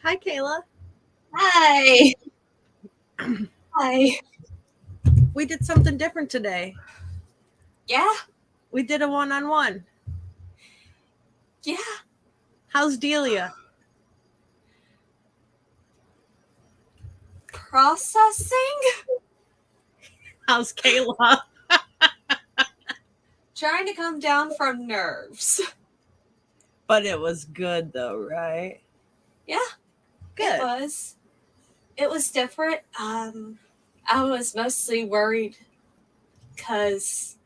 Hi, Kayla. Hi. Hi. We did something different today. Yeah. We did a one-on-one. Yeah. How's Delia? Processing. How's Kayla? Trying to come down from nerves. But it was good though, right? Yeah. Good. It was different. I was mostly worried because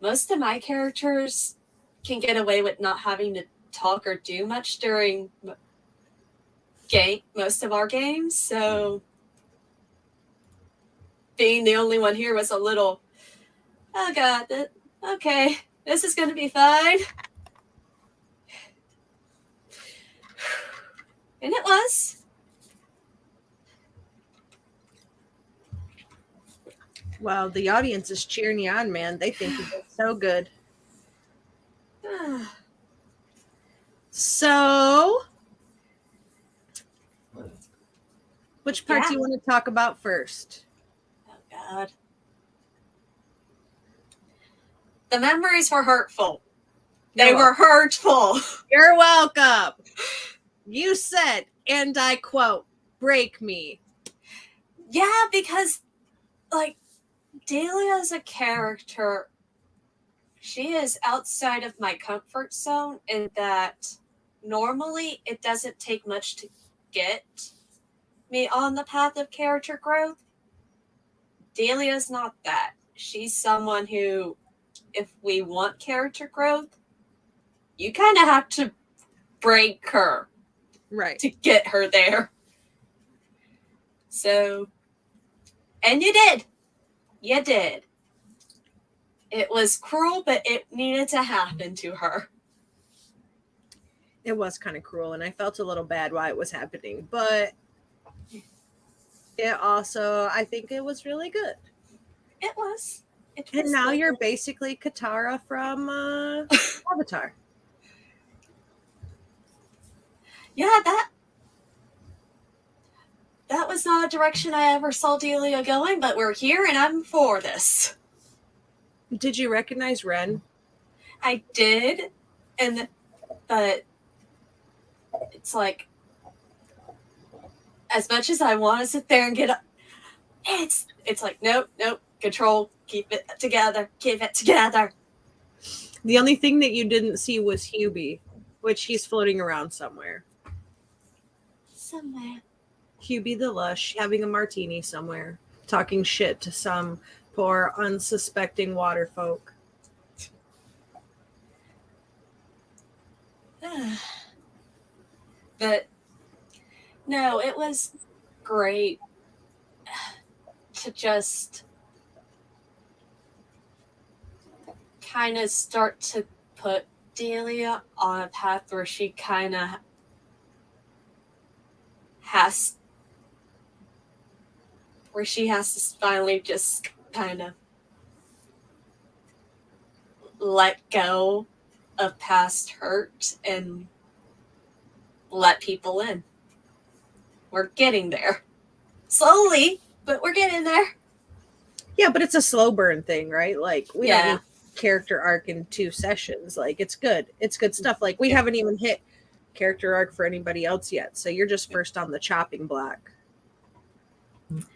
most of my characters can get away with not having to talk or do much during most of our games. So being the only one here was a little, oh god, okay, this is going to be fine. And it was. Wow, the audience is cheering you on, man. They think you did so good. So, which part do you want to talk about first? Oh, God. The memories were hurtful. They were hurtful. You're welcome. You said, and I quote, break me. Yeah, because, like, Delia as a character, she is outside of my comfort zone in that normally it doesn't take much to get me on the path of character growth. Delia's not that. She's someone who, if we want character growth, you kind of have to break her. Right. To get her there. So, and you did. You did. It was cruel, but it needed to happen to her. It was kind of cruel, and I felt a little bad while it was happening, but it also, I think it was really good. It was. And now you're basically Katara from Avatar. Yeah, that was not a direction I ever saw Delia going, but we're here and I'm for this. Did you recognize Ren? I did, but it's like, as much as I want to sit there and get up, it's like, nope, control, keep it together. The only thing that you didn't see was Hubie, which he's floating around somewhere. Hubie the Lush, having a martini somewhere, talking shit to some poor, unsuspecting water folk. But no, it was great to just kind of start to put Delia on a path where she kind of has to finally just kind of let go of past hurt and let people in. We're getting there. Slowly, but we're getting there. Yeah, but it's a slow burn thing, right? Like, we don't need character arc in 2 sessions. Like, it's good. It's good stuff. Like, we haven't even hit character arc for anybody else yet, so you're just first on the chopping block.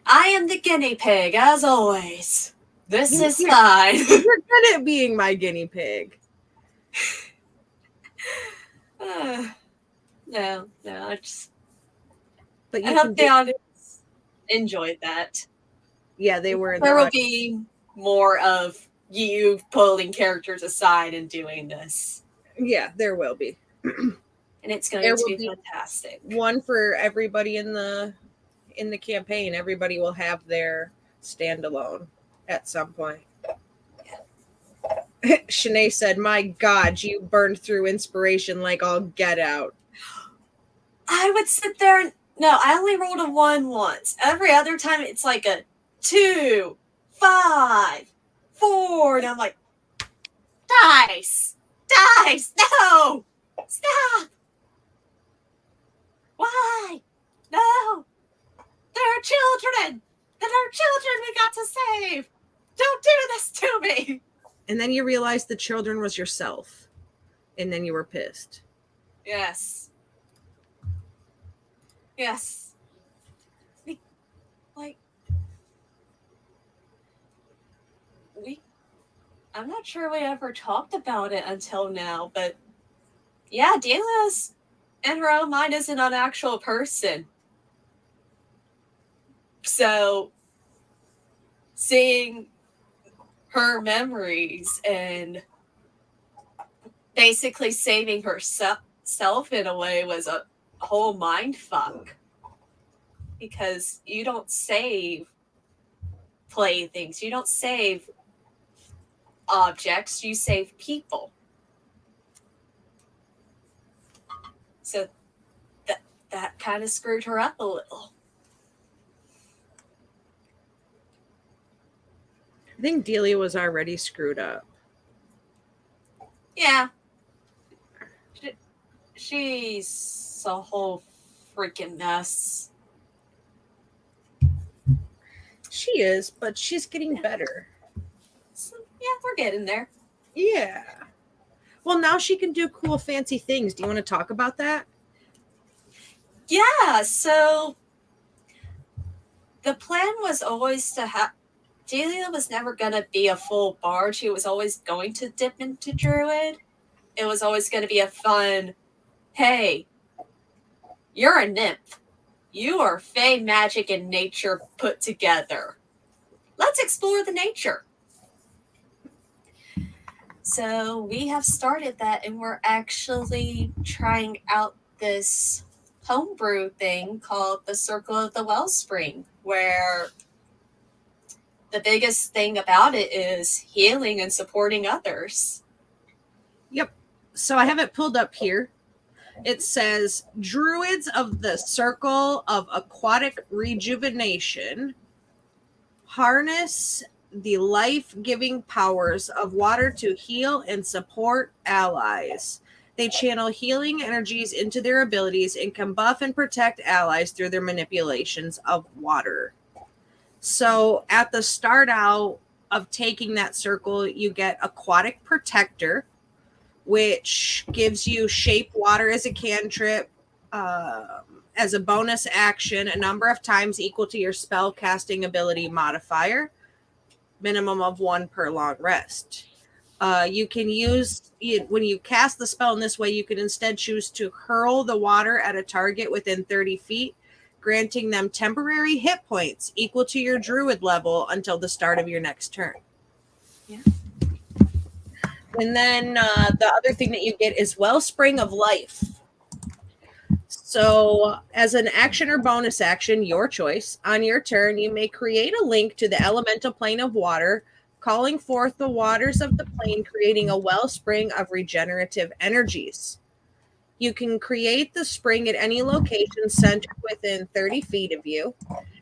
I am the guinea pig, as always. This is fine. You're good at being my guinea pig. No, I just... But I hope the audience enjoyed that. Yeah, they were. There will be more of you pulling characters aside and doing this. Yeah, there will be. And it's going to be fantastic. One for everybody in the campaign. Everybody will have their standalone at some point. Yeah. Shanae said, "My God, you burned through inspiration like all get out." I would sit there and... No, I only rolled a 1 once. Every other time it's like a 2, 5, 4, and I'm like, dice, no, stop. Why? children that are children we got to save. Don't do this to me. And then you realized the children was yourself. And then you were pissed. Yes. Yes. I'm not sure we ever talked about it until now, but yeah, Delia's in her own mind isn't an actual person. So seeing her memories and basically saving herself in a way was a whole mind fuck. Because you don't save playthings, you don't save objects, you save people. So that kind of screwed her up a little. I think Delia was already screwed up. Yeah. She's a whole freaking mess. She is, but she's getting better. So, yeah, we're getting there. Yeah. Well, now she can do cool, fancy things. Do you want to talk about that? Yeah, so the plan was always to have... Delia was never going to be a full bard. She was always going to dip into druid. It was always going to be a fun, hey, you're a nymph. You are fae magic and nature put together. Let's explore the nature. So we have started that, and we're actually trying out this homebrew thing called the Circle of the Wellspring, where the biggest thing about it is healing and supporting others. Yep. So I have it pulled up here. It says, Druids of the Circle of Aquatic Rejuvenation harness the life-giving powers of water to heal and support allies. They channel healing energies into their abilities and can buff and protect allies through their manipulations of water. So at the start out of taking that circle, you get Aquatic Protector, which gives you Shape Water as a cantrip, as a bonus action, a number of times equal to your spell casting ability modifier, minimum of 1 per long rest. You can use it when you cast the spell in this way. You can instead choose to hurl the water at a target within 30 feet, granting them temporary hit points equal to your druid level until the start of your next turn. Yeah. And then the other thing that you get is Wellspring of Life. So as an action or bonus action, your choice, on your turn, you may create a link to the elemental plane of water, calling forth the waters of the plane, creating a wellspring of regenerative energies. You can create the spring at any location centered within 30 feet of you,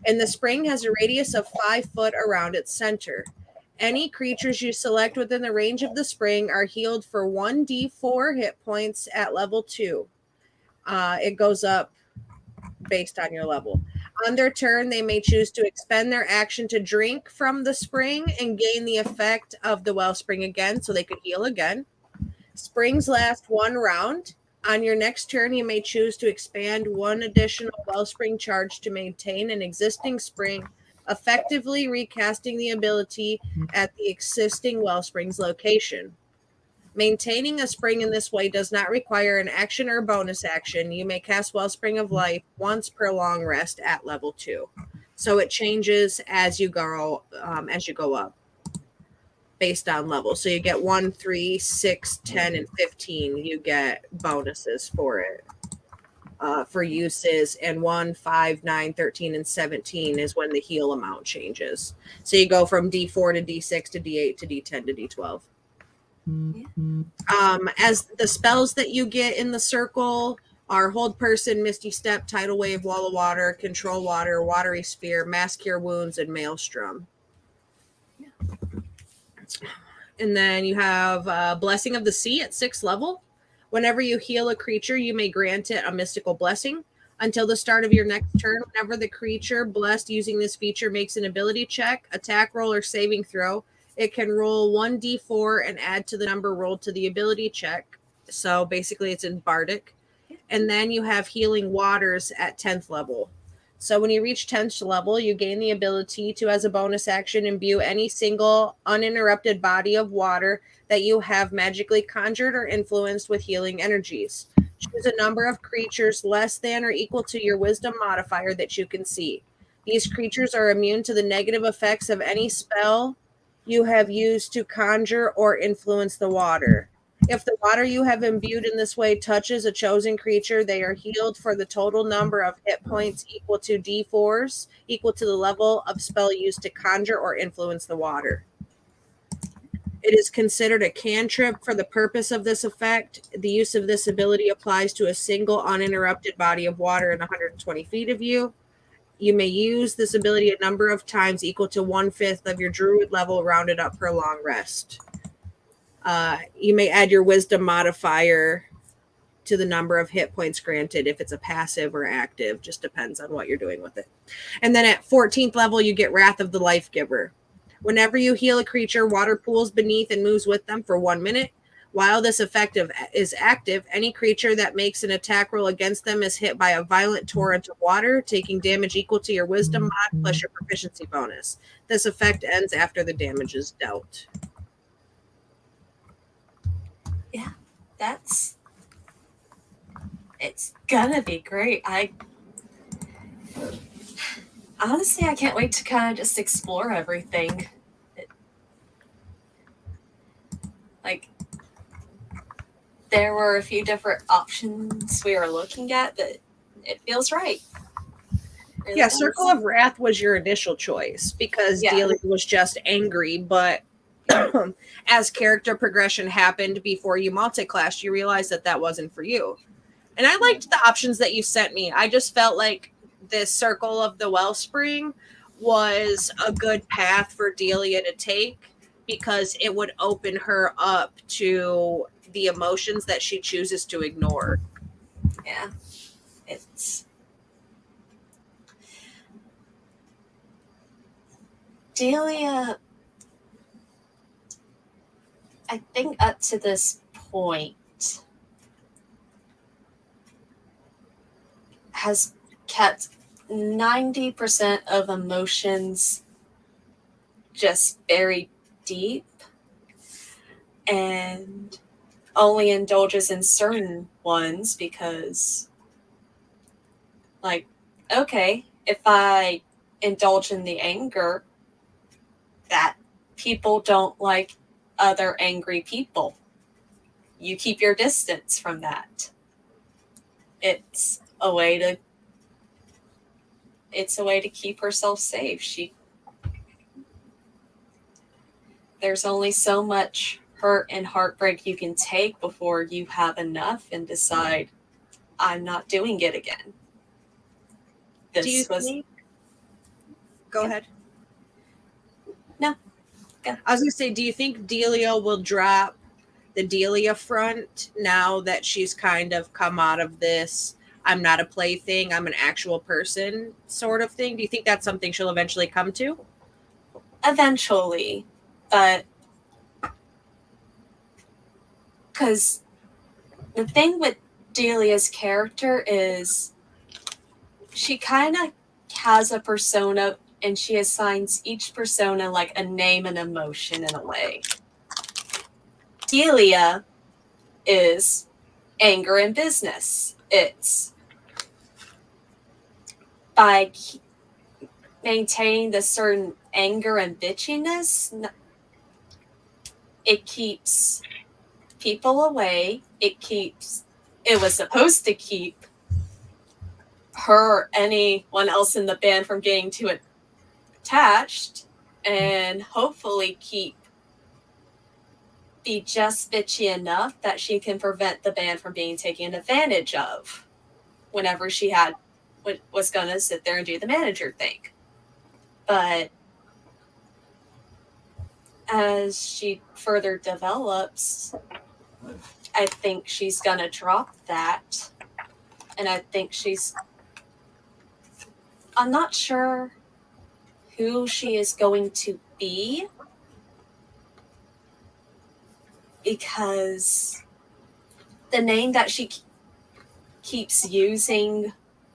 and the spring has a radius of 5 foot around its center. Any creatures you select within the range of the spring are healed for 1d4 hit points at level 2. It goes up based on your level. On their turn, they may choose to expend their action to drink from the spring and gain the effect of the wellspring again, so they could heal again. Springs last 1 round. On your next turn, you may choose to expand 1 additional wellspring charge to maintain an existing spring, effectively recasting the ability at the existing wellspring's location. Maintaining a spring in this way does not require an action or bonus action. You may cast Wellspring of Life once per long rest at level 2. So it changes as you go up based on level. So you get 1, 3, 6, 10, and 15. You get bonuses for it. For uses, and 1, 5, 9, 13, and 17 is when the heal amount changes. So you go from D4 to D6 to D8 to D10 to D12. As the spells that you get in the circle are Hold Person, Misty Step, Tidal Wave, Wall of Water, Control Water, Watery Sphere, Mass Cure Wounds, and Maelstrom. And then you have Blessing of the Sea at 6th level. Whenever you heal a creature, you may grant it a mystical blessing. Until the start of your next turn, whenever the creature blessed using this feature makes an ability check, attack roll, or saving throw, it can roll 1d4 and add to the number rolled to the ability check. So basically, it's in Bardic. And then you have Healing Waters at 10th level. So when you reach 10th level, you gain the ability to, as a bonus action, imbue any single uninterrupted body of water that you have magically conjured or influenced with healing energies. Choose a number of creatures less than or equal to your wisdom modifier that you can see. These creatures are immune to the negative effects of any spell you have used to conjure or influence the water. If the water you have imbued in this way touches a chosen creature, they are healed for the total number of hit points equal to d4s, equal to the level of spell used to conjure or influence the water. It is considered a cantrip for the purpose of this effect. The use of this ability applies to a single uninterrupted body of water in 120 feet of you. You may use this ability a number of times equal to 1/5 of your druid level rounded up per long rest. You may add your wisdom modifier to the number of hit points granted if it's a passive or active. Just depends on what you're doing with it. And then at 14th level, you get Wrath of the Life Giver. Whenever you heal a creature, water pools beneath and moves with them for 1 minute. While this effect is active, any creature that makes an attack roll against them is hit by a violent torrent of water, taking damage equal to your wisdom mod plus your proficiency bonus. This effect ends after the damage is dealt. Yeah, it's gonna be great. Honestly, I can't wait to kind of just explore everything. Like, there were a few different options we were looking at, but it feels right. Really yeah, Circle of Wrath was your initial choice because Delia was just angry, but as character progression happened before you multi-classed, you realized that wasn't for you. And I liked the options that you sent me. I just felt like this Circle of the Wellspring was a good path for Delia to take because it would open her up to the emotions that she chooses to ignore. Yeah. It's Delia, I think up to this point, has kept 90% of emotions just buried deep and only indulges in certain ones because, like, okay, if I indulge in the anger, that people don't like other angry people. You keep your distance from that. It's a way to keep herself safe. There's only so much hurt and heartbreak you can take before you have enough and decide, I'm not doing it again. Go ahead. No. I was going to say, do you think Delia will drop the Delia front now that she's kind of come out of this I'm not a plaything, I'm an actual person sort of thing? Do you think that's something she'll eventually come to? Eventually, but because the thing with Delia's character is she kind of has a persona and she assigns each persona like a name and emotion in a way. Delia is anger and business. It's by maintaining the certain anger and bitchiness, it keeps people away. It was supposed to keep her, anyone else in the band from getting too attached, and hopefully be just bitchy enough that she can prevent the band from being taken advantage of whenever she was going to sit there and do the manager thing. But as she further develops, I think she's going to drop that. And I think she's I'm not sure who she is going to be, because the name that she keeps using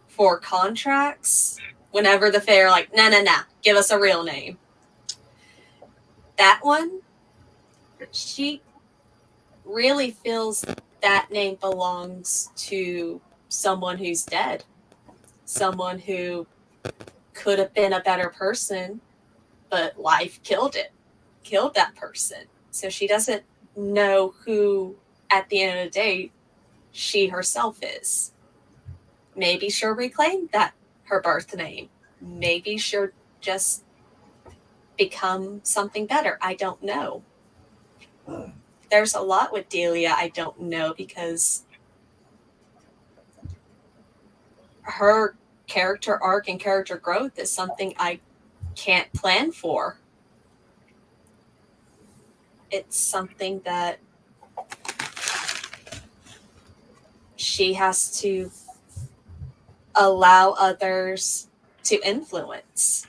for contracts, whenever the Fae are like, nah, give us a real name. That one, she really feels that name belongs to someone who's dead. Someone who could have been a better person, but life killed that person. So she doesn't know who, at the end of the day, she herself is. Maybe she'll reclaim that, her birth name. Maybe she'll just become something better. I don't know. There's a lot with Delia I don't know, because her character arc and character growth is something I can't plan for. It's something that she has to allow others to influence.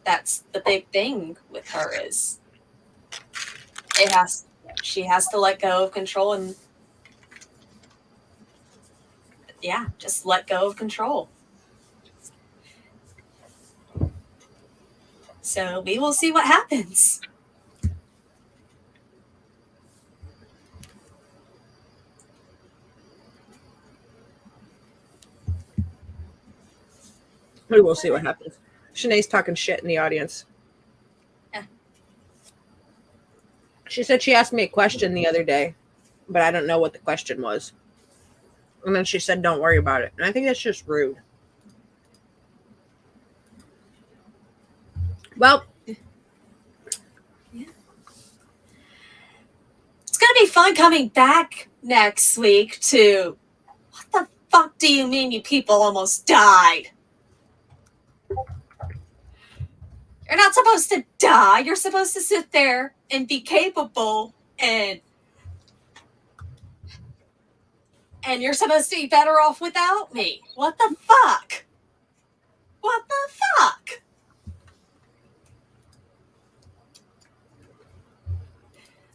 That's the big thing with her, is she has to let go of control, and just let go of control. So we will see what happens. We will see what happens. Shanae's talking shit in the audience. Yeah. She said she asked me a question the other day, but I don't know what the question was. And then she said, don't worry about it. And I think that's just rude. Well, it's going to be fun coming back next week to, what the fuck do you mean you people almost died? You're not supposed to die. You're supposed to sit there and be capable, and you're supposed to be better off without me. What the fuck? What the fuck?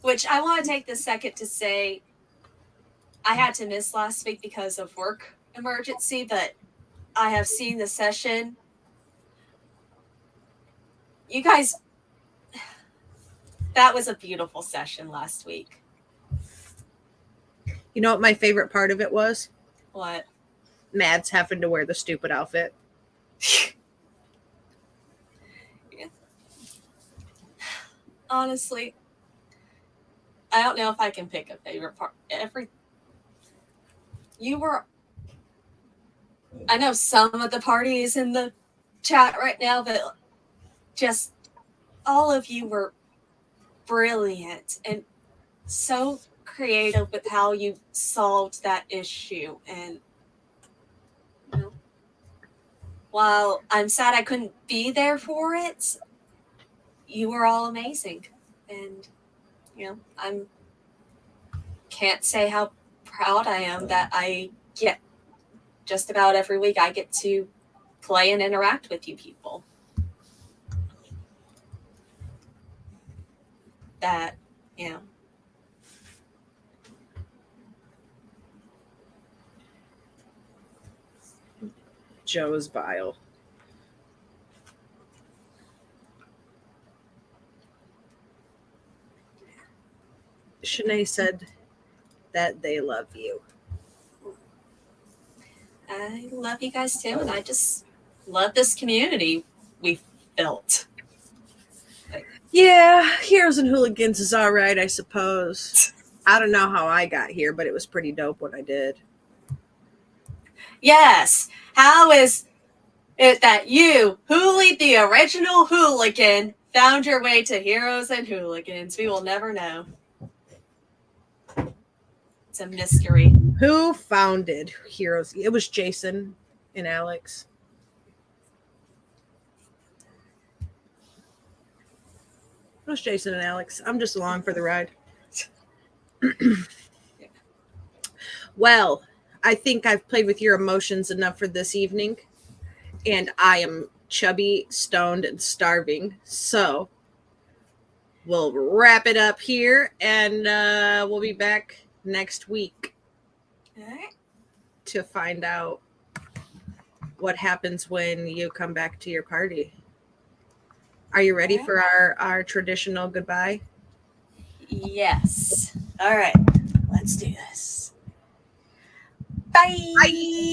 Which I want to take this second to say, I had to miss last week because of work emergency, but I have seen the session. You guys, that was a beautiful session last week. You know what my favorite part of it was? What? Mads having to wear the stupid outfit. Yeah. Honestly, I don't know if I can pick a favorite part. I know some of the parties in the chat right now, but just all of you were brilliant and so creative with how you solved that issue. And while I'm sad I couldn't be there for it, you were all amazing. And I'm can't say how proud I am that I get just about every week I get to play and interact with you people. That, Joe's vile. Shanae said that they love you. I love you guys too, and I just love this community we've built. Yeah, Heroes and Hooligans is all right, I suppose. I don't know how I got here, but it was pretty dope when I did. Yes. How is it that you, Hoolie the original hooligan, found your way to Heroes and Hooligans? We will never know. It's a mystery. Who founded Heroes? It was Jason and Alex. It was Jason and Alex. I'm just along for the ride. Well, I think I've played with your emotions enough for this evening, and I am chubby, stoned, and starving. So we'll wrap it up here, and we'll be back next week All right. to find out what happens when you come back to your party. Are you ready for our traditional goodbye? Yes. All right. Let's do this. Bye. Bye.